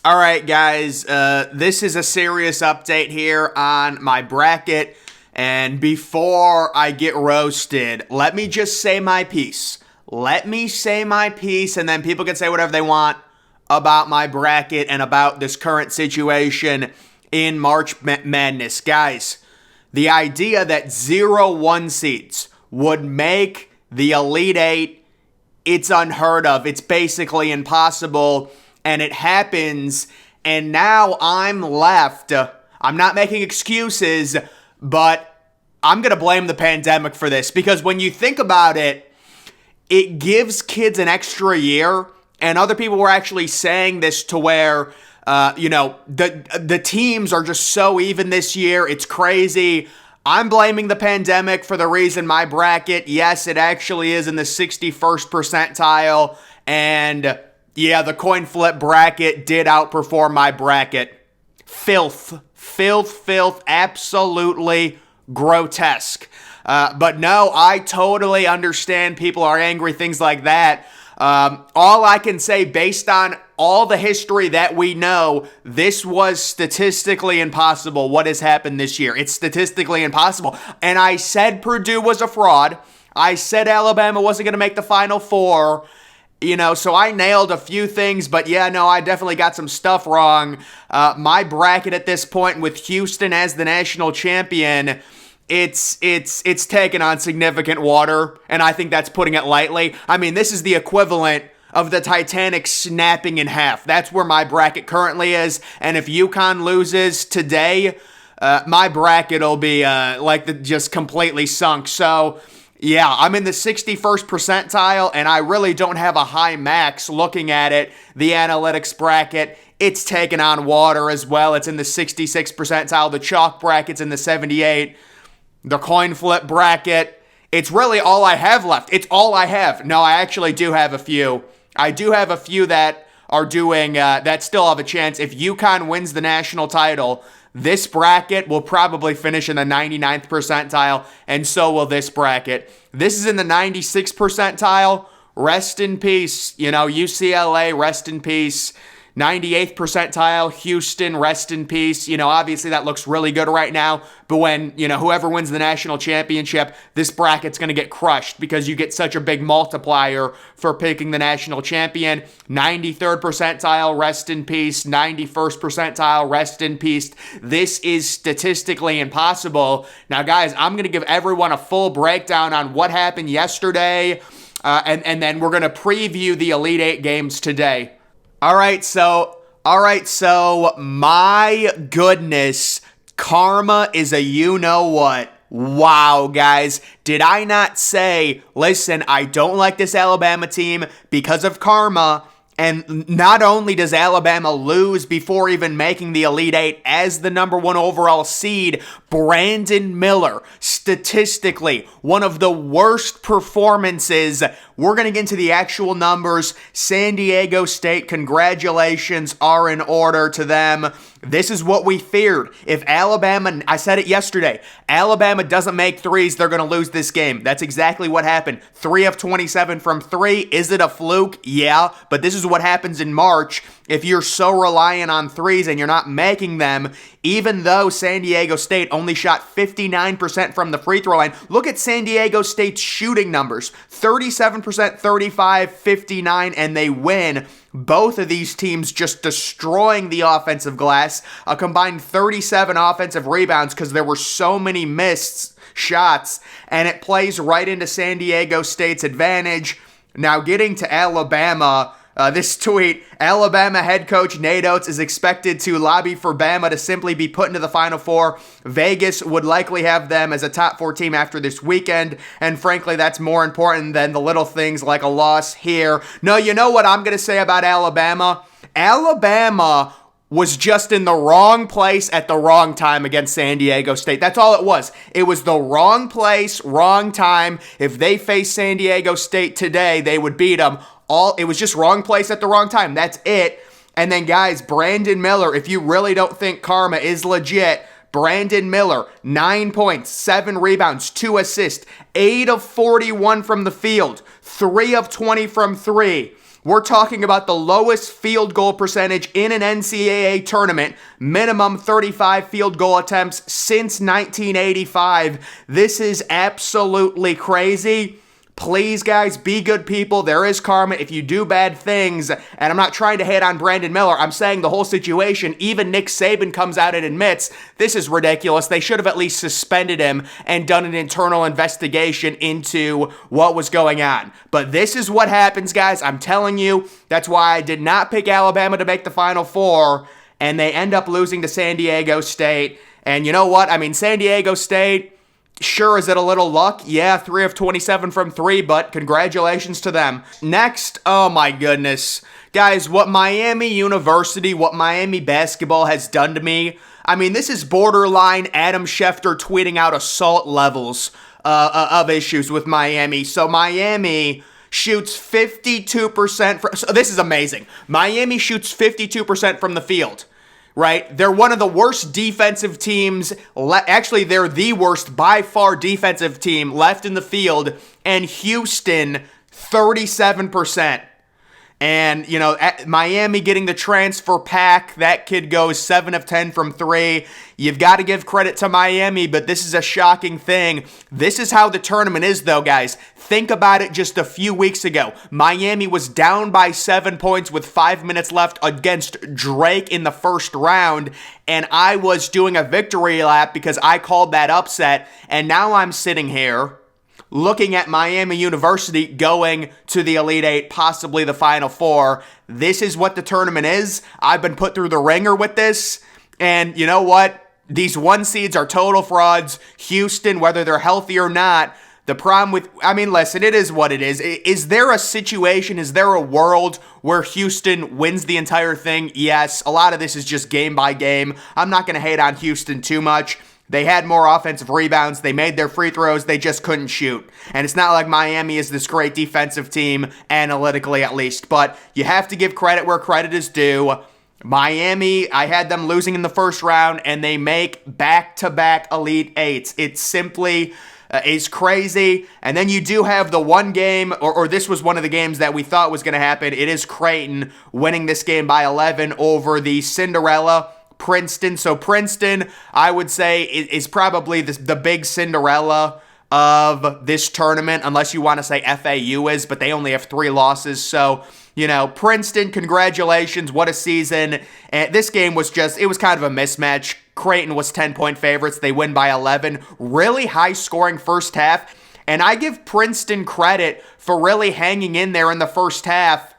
All right, guys, this is a serious update here on my bracket. And before I get roasted, let me just say my piece. Let me say my piece, and then people can say whatever they want about my bracket and about this current situation in March Madness. Guys, the idea that 0-1 seeds would make the Elite Eight, it's unheard of. It's basically impossible. And it happens, and now I'm left. I'm not making excuses, but I'm going to blame the pandemic for this, because when you think about it, it gives kids an extra year, and other people were actually saying this to where, the teams are just so even this year. It's crazy. I'm blaming the pandemic for the reason my bracket, yes, it actually is in the 61st percentile, and yeah, the coin flip bracket did outperform my bracket. Filth, absolutely grotesque. But no, I totally understand people are angry, things like that. All I can say, based on all the history that we know, this was statistically impossible, what has happened this year. It's statistically impossible. And I said Purdue was a fraud. I said Alabama wasn't going to make the Final Four. So I nailed a few things, but yeah, no, I definitely got some stuff wrong. My bracket at this point, with Houston as the national champion, it's taken on significant water, and I think that's putting it lightly. I mean, this is the equivalent of the Titanic snapping in half. That's where my bracket currently is, and if UConn loses today, my bracket will be just completely sunk. So yeah, I'm in the 61st percentile, and I really don't have a high max looking at it. The analytics bracket, it's taken on water as well. It's in the 66th percentile. The chalk bracket's in the 78. The coin flip bracket, it's really all I have left. It's all I have. No, I actually do have a few. I do have a few that are doing, that still have a chance. If UConn wins the national title, this bracket will probably finish in the 99th percentile, and so will this bracket. This is in the 96th percentile. Rest in peace. UCLA, rest in peace. 98th percentile, Houston, rest in peace. Obviously that looks really good right now, but when, whoever wins the national championship, this bracket's going to get crushed because you get such a big multiplier for picking the national champion. 93rd percentile, rest in peace. 91st percentile, rest in peace. This is statistically impossible. Now, guys, I'm going to give everyone a full breakdown on what happened yesterday, and then we're going to preview the Elite Eight games today. All right, so my goodness, karma is a you-know-what. Wow, guys, did I not say, listen, I don't like this Alabama team because of karma, and not only does Alabama lose before even making the Elite Eight as the number 1 overall seed, Brandon Miller, statistically, one of the worst performances. We're going to get into the actual numbers. San Diego State, congratulations are in order to them. This is what we feared. If Alabama, I said it yesterday, Alabama doesn't make threes, they're going to lose this game. That's exactly what happened. 3 of 27 from 3. Is it a fluke? Yeah, but this is what happens in March. If you're so reliant on threes and you're not making them, even though San Diego State only shot 59% from the free throw line, look at San Diego State's shooting numbers. 37%, 35, 59, and they win. Both of these teams just destroying the offensive glass. A combined 37 offensive rebounds because there were so many missed shots, and it plays right into San Diego State's advantage. Now getting to Alabama, this tweet, Alabama head coach Nate Oates is expected to lobby for Bama to simply be put into the Final Four. Vegas would likely have them as a top 4 team after this weekend, and frankly, that's more important than the little things like a loss here. No, you know what I'm going to say about Alabama? Alabama was just in the wrong place at the wrong time against San Diego State. That's all it was. It was the wrong place, wrong time. If they faced San Diego State today, they would beat them. It was just wrong place at the wrong time. That's it. And then, guys, Brandon Miller, if you really don't think karma is legit, Brandon Miller, 9 points, 7 rebounds, 2 assists, 8 of 41 from the field, 3 of 20 from 3. We're talking about the lowest field goal percentage in an NCAA tournament, minimum 35 field goal attempts since 1985. This is absolutely crazy. Please, guys, be good people. There is karma if you do bad things. And I'm not trying to hate on Brandon Miller. I'm saying the whole situation, even Nick Saban comes out and admits, this is ridiculous. They should have at least suspended him and done an internal investigation into what was going on. But this is what happens, guys. I'm telling you, that's why I did not pick Alabama to make the Final Four. And they end up losing to San Diego State. And you know what? I mean, San Diego State... Sure, is it a little luck? Yeah, 3 of 27 from 3, but congratulations to them. Next, oh my goodness. Guys, what Miami University, what Miami basketball has done to me, I mean, this is borderline Adam Schefter tweeting out assault levels of issues with Miami. So Miami shoots 52%, so this is amazing. Miami shoots 52% from the field. Right? They're one of the worst defensive teams. Actually, they're the worst by far defensive team left in the field. And Houston, 37%. And, you know, Miami getting the transfer pack. That kid goes 7 of 10 from 3. You've got to give credit to Miami, but this is a shocking thing. This is how the tournament is, though, guys. Think about it just a few weeks ago. Miami was down by 7 points with 5 minutes left against Drake in the first round, and I was doing a victory lap because I called that upset, and now I'm sitting here looking at Miami University going to the Elite Eight, possibly the Final Four. This is what the tournament is. I've been put through the ringer with this. And you know what? These 1 seeds are total frauds. Houston, whether they're healthy or not, the problem with, I mean, listen, it is what it is. Is there a situation, is there a world where Houston wins the entire thing? Yes. A lot of this is just game by game. I'm not going to hate on Houston too much. They had more offensive rebounds. They made their free throws. They just couldn't shoot. And it's not like Miami is this great defensive team, analytically at least. But you have to give credit where credit is due. Miami, I had them losing in the first round, and they make back-to-back Elite Eights. It simply is crazy. And then you do have the one game, or this was one of the games that we thought was going to happen. It is Creighton winning this game by 11 over the Cinderella Princeton. So Princeton, I would say, is probably the big Cinderella of this tournament, unless you want to say FAU is, but they only have 3 losses. So, you know, Princeton, congratulations. What a season. And this game was it was kind of a mismatch. Creighton was 10-point favorites. They win by 11. Really high-scoring first half. And I give Princeton credit for really hanging in there in the first half,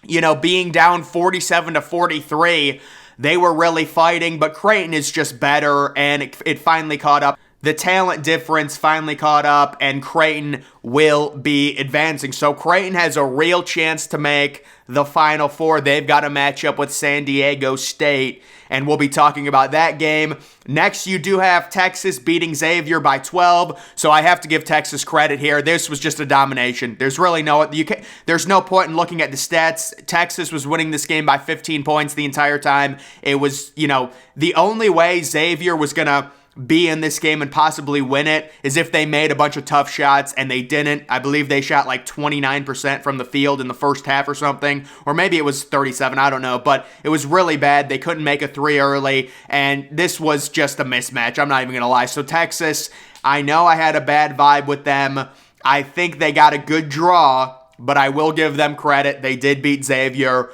you know, being down 47-43. They were really fighting, but Creighton is just better, and it finally caught up. The talent difference finally caught up, and Creighton will be advancing. So Creighton has a real chance to make the Final Four. They've got a matchup with San Diego State, and we'll be talking about that game. Next, you do have Texas beating Xavier by 12, so I have to give Texas credit here. This was just a domination. There's really there's no point in looking at the stats. Texas was winning this game by 15 points the entire time. It was, you know, the only way Xavier was going to be in this game and possibly win it is if they made a bunch of tough shots, and they didn't. I believe they shot like 29% from the field in the first half or something, or maybe it was 37, I don't know, but it was really bad. They couldn't make a 3 early, and this was just a mismatch. I'm not even going to lie. So Texas, I know I had a bad vibe with them. I think they got a good draw, but I will give them credit. They did beat Xavier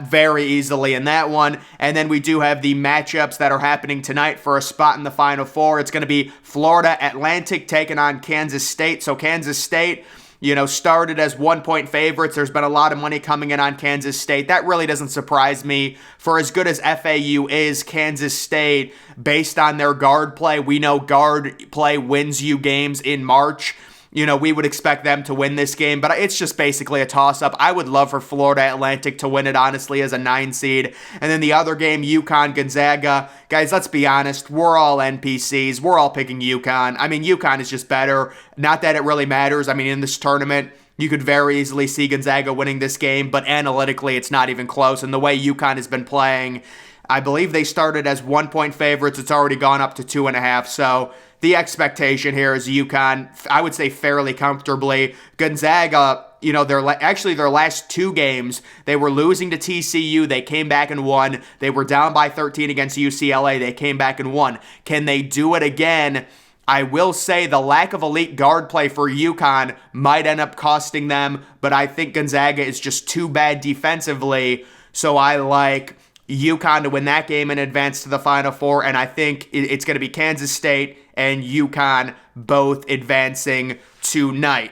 very easily in that one. And then we do have the matchups that are happening tonight for a spot in the Final Four. It's going to be Florida Atlantic taking on Kansas State. So Kansas State, you know, started as 1-point favorites. There's been a lot of money coming in on Kansas State. That really doesn't surprise me. For as good as FAU is, Kansas State, based on their guard play, we know guard play wins you games in March. You know, we would expect them to win this game, but it's just basically a toss-up. I would love for Florida Atlantic to win it, honestly, as a 9 seed. And then the other game, UConn Gonzaga. Guys, let's be honest. We're all NPCs. We're all picking UConn. I mean, UConn is just better. Not that it really matters. I mean, in this tournament, you could very easily see Gonzaga winning this game, but analytically, it's not even close. And the way UConn has been playing, I believe they started as 1-point favorites. It's already gone up to 2.5, so the expectation here is UConn, I would say fairly comfortably. Gonzaga, actually their last two games, they were losing to TCU. They came back and won. They were down by 13 against UCLA. They came back and won. Can they do it again? I will say the lack of elite guard play for UConn might end up costing them, but I think Gonzaga is just too bad defensively. So I like UConn to win that game and advance to the Final Four, and I think it's going to be Kansas State and UConn both advancing tonight.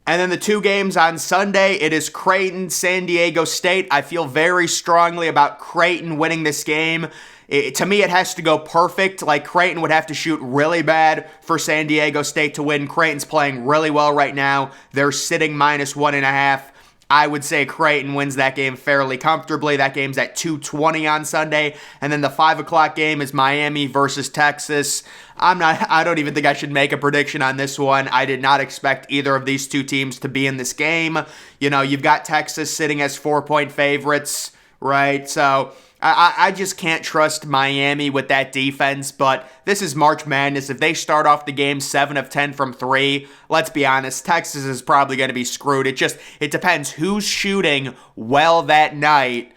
And then the two games on Sunday, it is Creighton, San Diego State. I feel very strongly about Creighton winning this game. To me, it has to go perfect. Like, Creighton would have to shoot really bad for San Diego State to win. Creighton's playing really well right now. They're sitting -1.5. I would say Creighton wins that game fairly comfortably. That game's at 2:20 on Sunday. And then the 5 o'clock game is Miami versus Texas. I don't even think I should make a prediction on this one. I did not expect either of these two teams to be in this game. You've got Texas sitting as 4-point favorites, right? So I just can't trust Miami with that defense, but this is March Madness. If they start off the game 7 of 10 from 3, let's be honest, Texas is probably going to be screwed. It depends who's shooting well that night.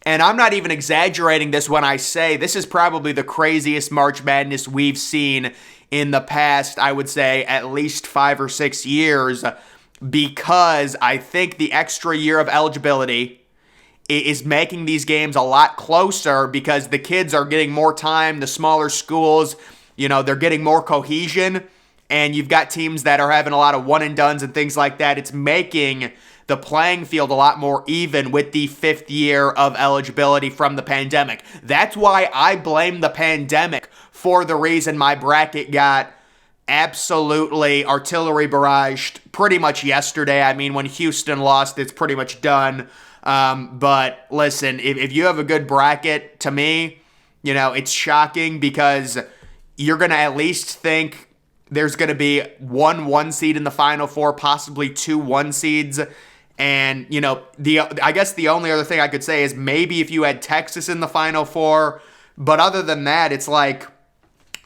And I'm not even exaggerating this when I say this is probably the craziest March Madness we've seen in the past, I would say, at least 5 or 6 years, because I think the extra year of eligibility is making these games a lot closer because the kids are getting more time. The smaller schools, they're getting more cohesion, and you've got teams that are having a lot of one-and-dones and things like that. It's making the playing field a lot more even with the 5th year of eligibility from the pandemic. That's why I blame the pandemic for the reason my bracket got absolutely artillery barraged pretty much yesterday. I mean, when Houston lost, it's pretty much done. But listen, if you have a good bracket, to me, it's shocking because you're going to at least think there's going to be one 1 seed in the Final Four, possibly 2 1 seeds. And, I guess the only other thing I could say is maybe if you had Texas in the Final Four, but other than that, it's like,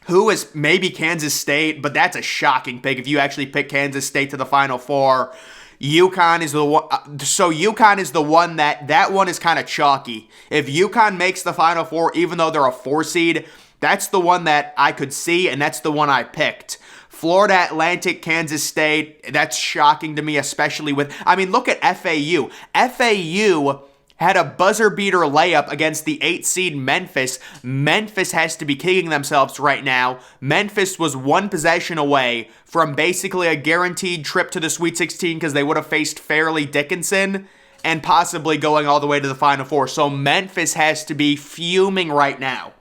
who is maybe Kansas State, but that's a shocking pick if you actually pick Kansas State to the Final Four. UConn is the one. So UConn is the one that one is kind of chalky. If UConn makes the Final Four, even though they're a 4 seed, that's the one that I could see, and that's the one I picked. Florida Atlantic, Kansas State, that's shocking to me, especially look at FAU. FAU had a buzzer beater layup against the 8 seed Memphis. Memphis has to be kicking themselves right now. Memphis was 1 possession away from basically a guaranteed trip to the Sweet 16 because they would have faced Fairleigh Dickinson and possibly going all the way to the Final Four. So Memphis has to be fuming right now.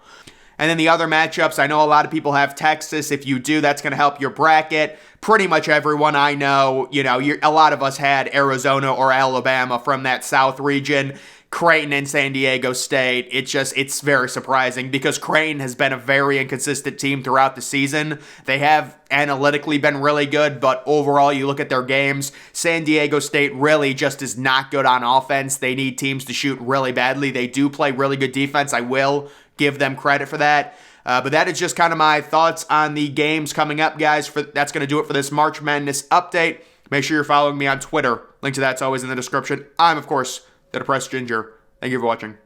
And then the other matchups, I know a lot of people have Texas. If you do, that's going to help your bracket. Pretty much everyone I know, a lot of us had Arizona or Alabama from that South region. Creighton and San Diego State, it's very surprising because Creighton has been a very inconsistent team throughout the season. They have analytically been really good, but overall, you look at their games, San Diego State really just is not good on offense. They need teams to shoot really badly. They do play really good defense. I will give them credit for that. But that is just kind of my thoughts on the games coming up, guys. That's going to do it for this March Madness update. Make sure you're following me on Twitter. Link to that's always in the description. I'm, of course, the Depressed Ginger. Thank you for watching.